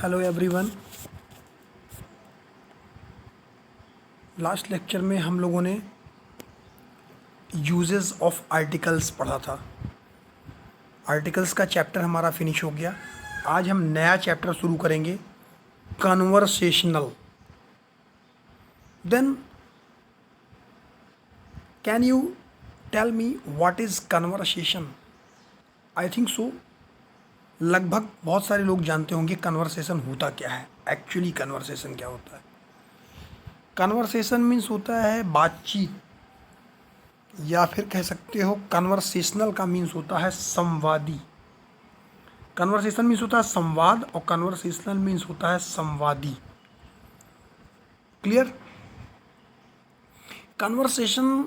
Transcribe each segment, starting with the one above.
Hello everyone. Last lecture में हम लोगों ने यूजेस ऑफ आर्टिकल्स पढ़ा था। आर्टिकल्स का चैप्टर हमारा फिनिश हो गया। आज हम नया चैप्टर शुरू करेंगे, conversational. Then can you tell me what is conversation? I think so लगभग बहुत सारे लोग जानते होंगे कन्वर्सेशन होता क्या है। एक्चुअली कन्वर्सेशन क्या होता है? कन्वर्सेशन मीन्स होता है बातचीत, या फिर कह सकते हो कन्वर्सेशनल का मीन्स होता है संवादी। कन्वर्सेशन मीन्स होता है संवाद और कन्वर्सेशनल मीन्स होता है संवादी। क्लियर? कन्वर्सेशन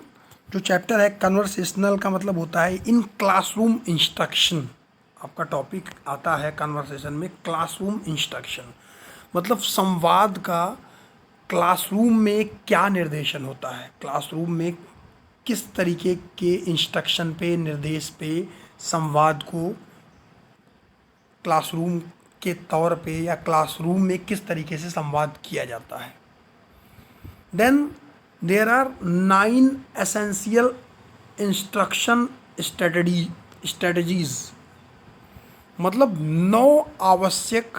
जो चैप्टर है, कन्वर्सेशनल का मतलब होता है इन क्लासरूम इंस्ट्रक्शन। आपका टॉपिक आता है कन्वर्सेशन में क्लासरूम इंस्ट्रक्शन, मतलब संवाद का क्लासरूम में क्या निर्देशन होता है, क्लासरूम में किस तरीके के इंस्ट्रक्शन पे, निर्देश पे संवाद को क्लासरूम के तौर पे या क्लासरूम में किस तरीके से संवाद किया जाता है। Then there are 9 essential instruction strategies, मतलब 9 आवश्यक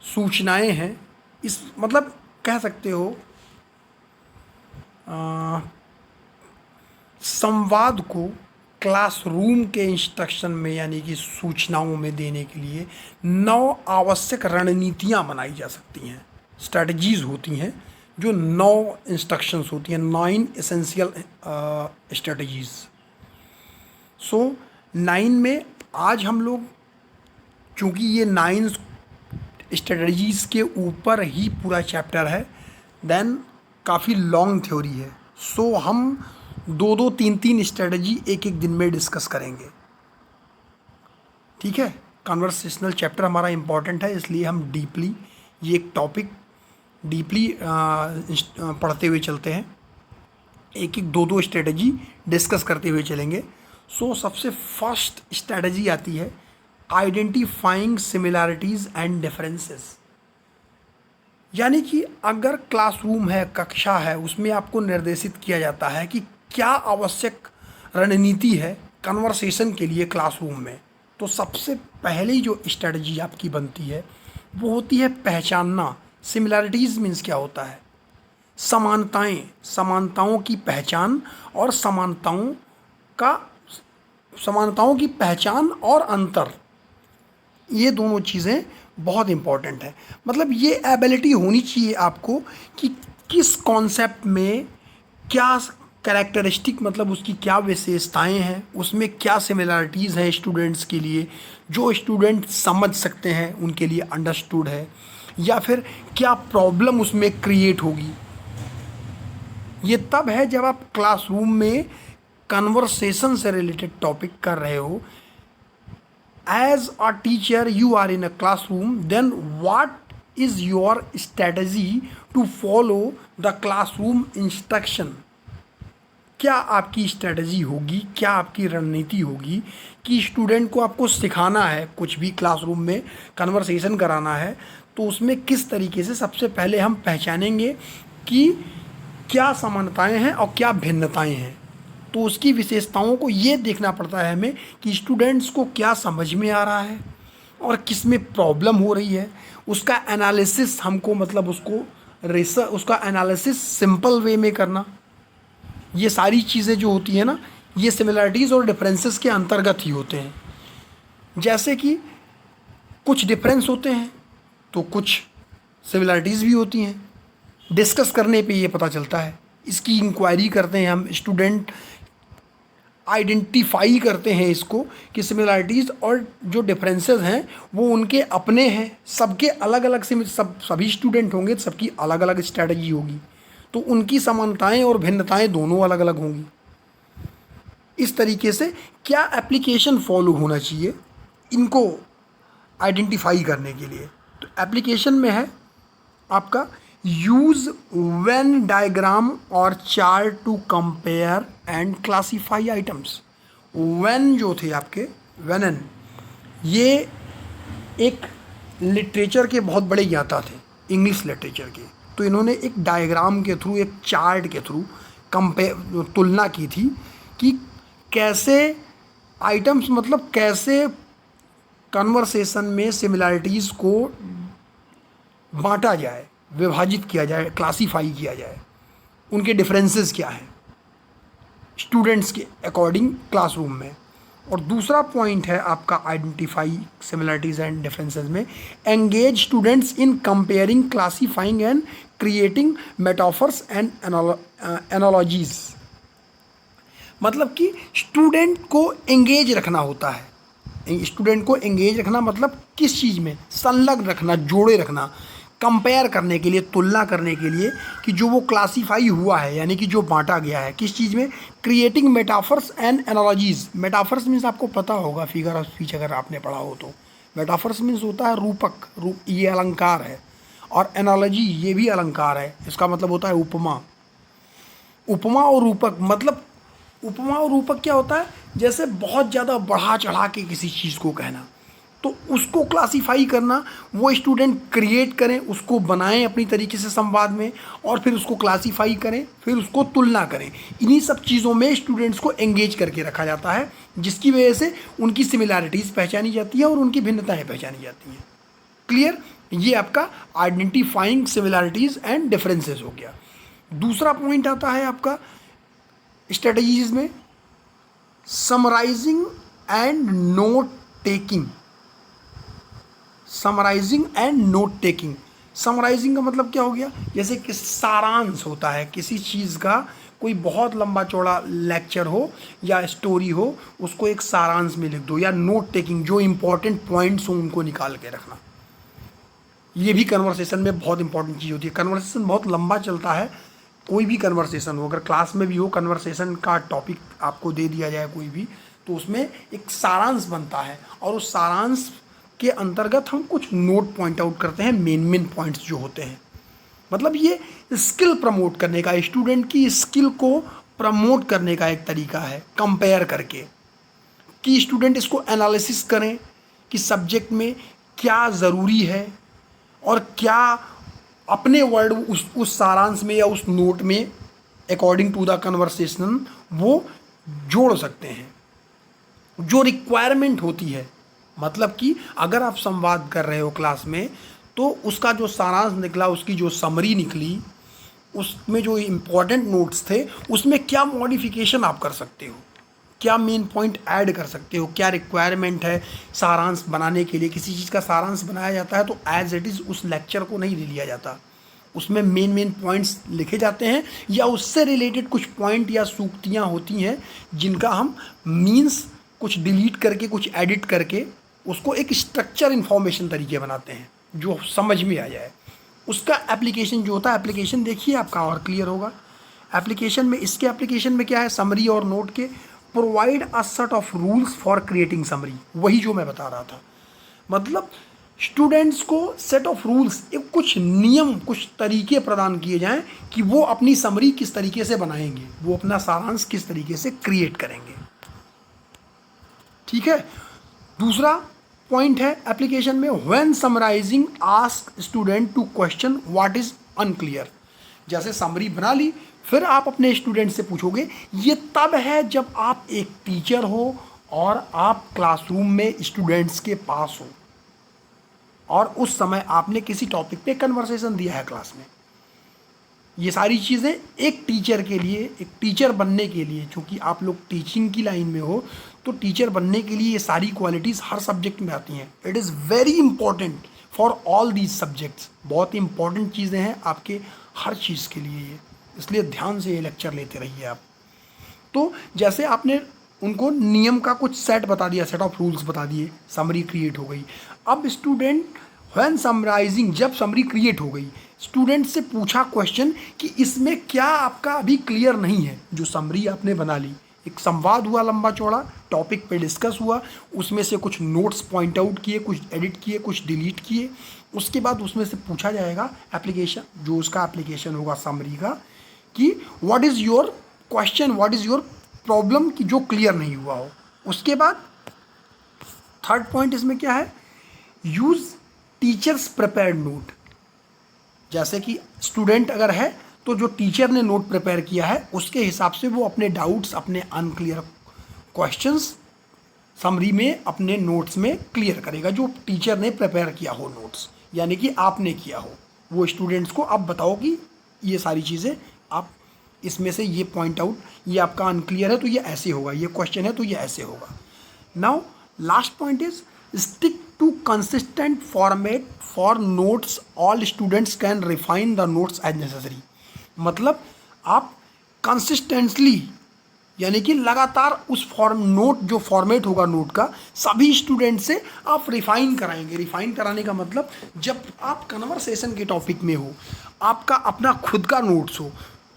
सूचनाएं हैं। इस मतलब कह सकते हो संवाद को क्लासरूम के इंस्ट्रक्शन में यानी कि सूचनाओं में देने के लिए 9 आवश्यक रणनीतियां बनाई जा सकती हैं, स्ट्रेटजीज होती हैं जो 9 इंस्ट्रक्शंस होती हैं, 9 एसेंशियल स्ट्रेटजीज। सो 9 में आज हम लोग, चूँकि ये 9 स्ट्रेटजीज के ऊपर ही पूरा चैप्टर है, देन काफ़ी लॉन्ग थ्योरी है। सो हम 2-2, 3-3 स्ट्रेटजी एक एक दिन में डिस्कस करेंगे। ठीक है? कन्वर्सेशनल चैप्टर हमारा इम्पॉर्टेंट है, इसलिए हम डीपली ये एक टॉपिक डीपली पढ़ते हुए चलते हैं। एक एक 2-2 स्ट्रेटजी डिस्कस करते हुए चलेंगे। सो सबसे फर्स्ट स्ट्रेटजी आती है आइडेंटिफाइंग सिमिलैरिटीज़ एंड डिफरेंसेस। यानी कि अगर क्लासरूम है, कक्षा है, उसमें आपको निर्देशित किया जाता है कि क्या आवश्यक रणनीति है कन्वर्सेशन के लिए क्लासरूम में, तो सबसे पहली जो स्ट्रेटजी आपकी बनती है वो होती है पहचानना। सिमिलैरिटीज़ मीन्स क्या होता है? समानताएं, समानताओं की पहचान और समानताओं की पहचान और अंतर, ये दोनों चीज़ें बहुत इम्पॉर्टेंट है। मतलब ये एबिलिटी होनी चाहिए आपको कि किस कॉन्सेप्ट में क्या कैरेक्टरिस्टिक, मतलब उसकी क्या विशेषताएं हैं, उसमें क्या सिमिलरिटीज़ हैं स्टूडेंट्स के लिए, जो स्टूडेंट समझ सकते हैं उनके लिए अंडरस्टूड है, या फिर क्या प्रॉब्लम उसमें क्रिएट होगी। ये तब है जब आप क्लासरूम में कन्वर्सेशन से रिलेटेड टॉपिक कर रहे हो। As a teacher, you are in a classroom, then what is your strategy to follow the classroom instruction? क्या आपकी स्ट्रेटजी होगी, क्या आपकी रणनीति होगी कि स्टूडेंट को आपको सिखाना है, कुछ भी क्लासरूम में कन्वर्सेशन कराना है, तो उसमें किस तरीके से सबसे पहले हम पहचानेंगे कि क्या समानताएं हैं और क्या भिन्नताएं हैं। तो उसकी विशेषताओं को ये देखना पड़ता है हमें कि स्टूडेंट्स को क्या समझ में आ रहा है और किस में प्रॉब्लम हो रही है। उसका एनालिसिस हमको, मतलब उसका एनालिसिस सिंपल वे में करना। ये सारी चीज़ें जो होती हैं ना, ये सिमिलरिटीज़ और डिफरेंसेस के अंतर्गत ही होते हैं। जैसे कि कुछ डिफरेंस होते हैं तो कुछ सिमिलरिटीज़ भी होती हैं। डिस्कस करने पे ये पता चलता है, इसकी इंक्वायरी करते हैं हम, स्टूडेंट आइडेंटिफाई करते हैं इसको कि सिमिलरिटीज़ और जो डिफरेंसेस हैं वो उनके अपने हैं। सबके अलग अलग सभी स्टूडेंट होंगे तो सबकी अलग अलग स्ट्रैटेजी होगी, तो उनकी समानताएं और भिन्नताएं दोनों अलग अलग होंगी। इस तरीके से क्या एप्लीकेशन फॉलो होना चाहिए इनको आइडेंटिफाई करने के लिए। तो एप्लीकेशन में है आपका यूज़ वेन डायग्राम और chart to compare and classify items. Venn जो थे आपके, वेनन, ये एक लिटरेचर के बहुत बड़े ज्ञाता थे, इंग्लिश लिटरेचर के। तो इन्होंने एक डायग्राम के थ्रू, एक चार्ट के थ्रू तुलना की थी कि कैसे आइटम्स, मतलब कैसे कन्वर्सेशन में सिमिलैरिटीज़ को बांटा जाए, विभाजित किया जाए, क्लासीफाई किया जाए, उनके डिफरेंसेस क्या हैं स्टूडेंट्स के अकॉर्डिंग क्लासरूम में। और दूसरा पॉइंट है आपका आइडेंटिफाई सिमिलरिटीज़ एंड डिफरेंसेस में, engage students in comparing, classifying and creating metaphors and analogies. मतलब कि स्टूडेंट को एंगेज रखना होता है। स्टूडेंट को एंगेज रखना मतलब किस चीज़ में, संलग्न रखना, जोड़े रखना, कंपेयर करने के लिए, तुलना करने के लिए कि जो वो क्लासीफाई हुआ है, यानी कि जो बांटा गया है किस चीज़ में, creating metaphors and analogies. Metaphors means आपको पता होगा, फिगर ऑफ स्पीच अगर आपने पढ़ा हो तो। मेटाफर्स मीन्स होता है रूपक, ये अलंकार है। और एनालॉजी ये भी अलंकार है, इसका मतलब होता है उपमा। उपमा और रूपक, मतलब उपमा और रूपक क्या होता है, जैसे बहुत ज़्यादा बढ़ा चढ़ा के किसी चीज़ को कहना, तो उसको क्लासीफाई करना, वो स्टूडेंट क्रिएट करें, उसको बनाएं अपनी तरीके से संवाद में, और फिर उसको क्लासीफाई करें, फिर उसको तुलना करें। इन्हीं सब चीज़ों में स्टूडेंट्स को एंगेज करके रखा जाता है, जिसकी वजह से उनकी सिमिलैरिटीज़ पहचानी जाती है और उनकी भिन्नताएं पहचानी जाती हैं। क्लियर? ये आपका आइडेंटिफाइंग सिमिलैरिटीज़ एंड डिफरेंसेस हो गया। दूसरा पॉइंट आता है आपका स्ट्रेटजीज में, summarising and note taking. Summarising and note taking. Summarising का मतलब क्या हो गया, जैसे कि सारांश होता है किसी चीज़ का, कोई बहुत लंबा चौड़ा लेक्चर हो या स्टोरी हो, उसको एक सारांश में लिख दो। या नोट टेकिंग, जो इंपॉर्टेंट पॉइंट्स हो उनको निकाल के रखना। ये भी कन्वर्सेशन में बहुत इंपॉर्टेंट चीज़ होती है। कन्वर्सेशन बहुत लंबा चलता है, कोई भी कन्वर्सेशन हो, अगर क्लास में भी हो, कन्वर्सेशन का टॉपिक आपको दे दिया जाए कोई भी, तो उसमें एक सारांश बनता है, और उस सारांश के अंतर्गत हम कुछ नोट पॉइंट आउट करते हैं, मेन पॉइंट्स जो होते हैं। मतलब ये स्किल प्रमोट करने का, स्टूडेंट की स्किल को प्रमोट करने का एक तरीका है, कंपेयर करके, कि स्टूडेंट इसको एनालिसिस करें कि सब्जेक्ट में क्या ज़रूरी है और क्या अपने वर्ड उस सारांश में या उस नोट में अकॉर्डिंग टू द कन्वर्सेशन वो जोड़ सकते हैं, जो रिक्वायरमेंट होती है। मतलब कि अगर आप संवाद कर रहे हो क्लास में, तो उसका जो सारांश निकला, उसकी जो समरी निकली, उसमें जो इम्पोर्टेंट नोट्स थे, उसमें क्या मॉडिफिकेशन आप कर सकते हो, क्या मेन पॉइंट ऐड कर सकते हो, क्या रिक्वायरमेंट है सारांश बनाने के लिए। किसी चीज़ का सारांश बनाया जाता है तो एज इट इज़ उस लेक्चर को नहीं ले लिया जाता, उसमें मेन पॉइंट्स लिखे जाते हैं, या उससे रिलेटेड कुछ पॉइंट या सूक्तियाँ होती हैं जिनका हम मीन्स कुछ डिलीट करके, कुछ एडिट करके उसको एक स्ट्रक्चर इन्फॉर्मेशन तरीके बनाते हैं जो समझ में आ जाए। उसका एप्लीकेशन जो होता है, एप्लीकेशन देखिए आपका और क्लियर होगा। एप्लीकेशन में, इसके एप्लीकेशन में क्या है, समरी और नोट के, provide a set of rules for creating summary. वही जो मैं बता रहा था, मतलब स्टूडेंट्स को सेट ऑफ रूल्स, एक कुछ नियम, कुछ तरीके प्रदान किए जाएं कि वो अपनी समरी किस तरीके से बनाएंगे, वो अपना सारांश किस तरीके से क्रिएट करेंगे। ठीक है। दूसरा पॉइंट है एप्लीकेशन में, when summarising ask student to question what is unclear. जैसे समरी बना ली, फिर आप अपने स्टूडेंट से पूछोगे। ये तब है जब आप एक टीचर हो और आप क्लासरूम में स्टूडेंट्स के पास हो, और उस समय आपने किसी टॉपिक पे कन्वर्सेशन दिया है क्लास में। ये सारी चीज़ें एक टीचर के लिए, एक टीचर बनने के लिए, क्योंकि आप लोग टीचिंग की लाइन में हो, तो टीचर बनने के लिए ये सारी क्वालिटीज़ हर सब्जेक्ट में आती हैं। It is very important for all these subjects. बहुत इंपॉर्टेंट चीज़ें हैं आपके हर चीज़ के लिए ये, इसलिए ध्यान से ये लेक्चर लेते रहिए आप। तो जैसे आपने उनको नियम का कुछ सेट बता दिया, सेट ऑफ रूल्स बता दिए, समरी क्रिएट हो गई। अब स्टूडेंट व्हेन समराइजिंग, जब समरी क्रिएट हो गई, स्टूडेंट से पूछा क्वेश्चन कि इसमें क्या आपका अभी क्लियर नहीं है। जो समरी आपने बना ली, एक संवाद हुआ लंबा चौड़ा, टॉपिक पे डिस्कस हुआ, उसमें से कुछ नोट्स पॉइंट आउट किए, कुछ एडिट किए, कुछ डिलीट किए। उसके बाद उसमें से पूछा जाएगा एप्लीकेशन, जो उसका एप्लीकेशन होगा समरी का, कि what is your question, what is your problem, कि जो क्लियर नहीं हुआ हो। उसके बाद थर्ड पॉइंट इसमें क्या है, यूज़ टीचर्स प्रिपेयर्ड नोट, जैसे कि स्टूडेंट अगर है तो जो टीचर ने नोट प्रिपेयर किया है उसके हिसाब से वो अपने डाउट्स, अपने अनक्लियर क्वेश्चंस समरी में अपने नोट्स में क्लियर करेगा, जो टीचर ने प्रिपेयर किया हो नोट्स, यानी कि आपने किया हो। वो स्टूडेंट्स को आप बताओ कि ये सारी चीज़ें आप इसमें से ये पॉइंट आउट, ये आपका अनक्लियर है तो ये ऐसे होगा, ये क्वेश्चन है तो ये ऐसे होगा। Now last point is stick to consistent format for notes, all students can refine the notes as necessary. मतलब आप कंसिस्टेंटली, यानी कि लगातार उस नोट जो फॉर्मेट होगा नोट का, सभी स्टूडेंट से आप रिफाइन कराएंगे। रिफाइन कराने का मतलब जब आप कन्वर्सेशन के टॉपिक में हो, आपका अपना खुद का नोट्स हो,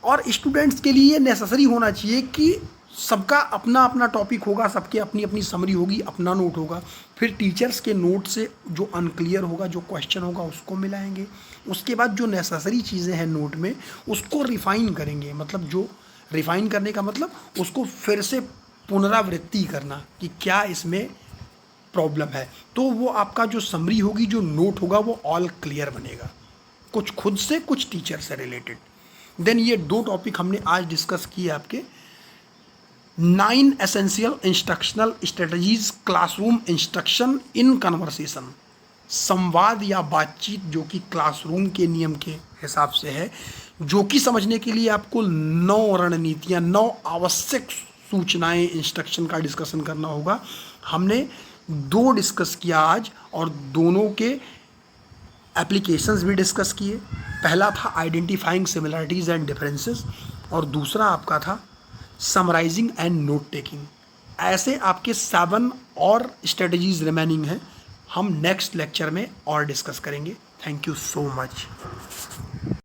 और स्टूडेंट्स के लिए नेसेसरी होना चाहिए कि सबका अपना अपना टॉपिक होगा, सबके अपनी अपनी समरी होगी, अपना नोट होगा। फिर टीचर्स के नोट से जो अनक्लियर होगा, जो क्वेश्चन होगा, उसको मिलाएंगे। उसके बाद जो नेसेसरी चीज़ें हैं नोट में उसको रिफाइन करेंगे। मतलब जो रिफाइन करने का मतलब उसको फिर से पुनरावृत्ति करना कि क्या इसमें प्रॉब्लम है। तो वो आपका जो समरी होगी, जो नोट होगा, वो ऑल क्लियर बनेगा, कुछ खुद से कुछ टीचर से रिलेटेड। देन ये 2 टॉपिक हमने आज डिस्कस किए आपके 9 essential instructional strategies classroom instruction in conversation. संवाद या बातचीत जो कि क्लासरूम के नियम के हिसाब से है, जो कि समझने के लिए आपको 9 रणनीतियाँ, 9 आवश्यक सूचनाएं, इंस्ट्रक्शन का डिस्कशन करना होगा। हमने 2 डिस्कस किया आज, और दोनों के एप्लीकेशंस भी डिस्कस किए। पहला था आइडेंटिफाइंग सिमिलरिटीज़ एंड डिफरेंसेस, और दूसरा आपका था समराइजिंग एंड नोट टेकिंग। ऐसे आपके 7 और स्ट्रेटजीज रिमेनिंग हैं, हम नेक्स्ट लेक्चर में और डिस्कस करेंगे। Thank you so much.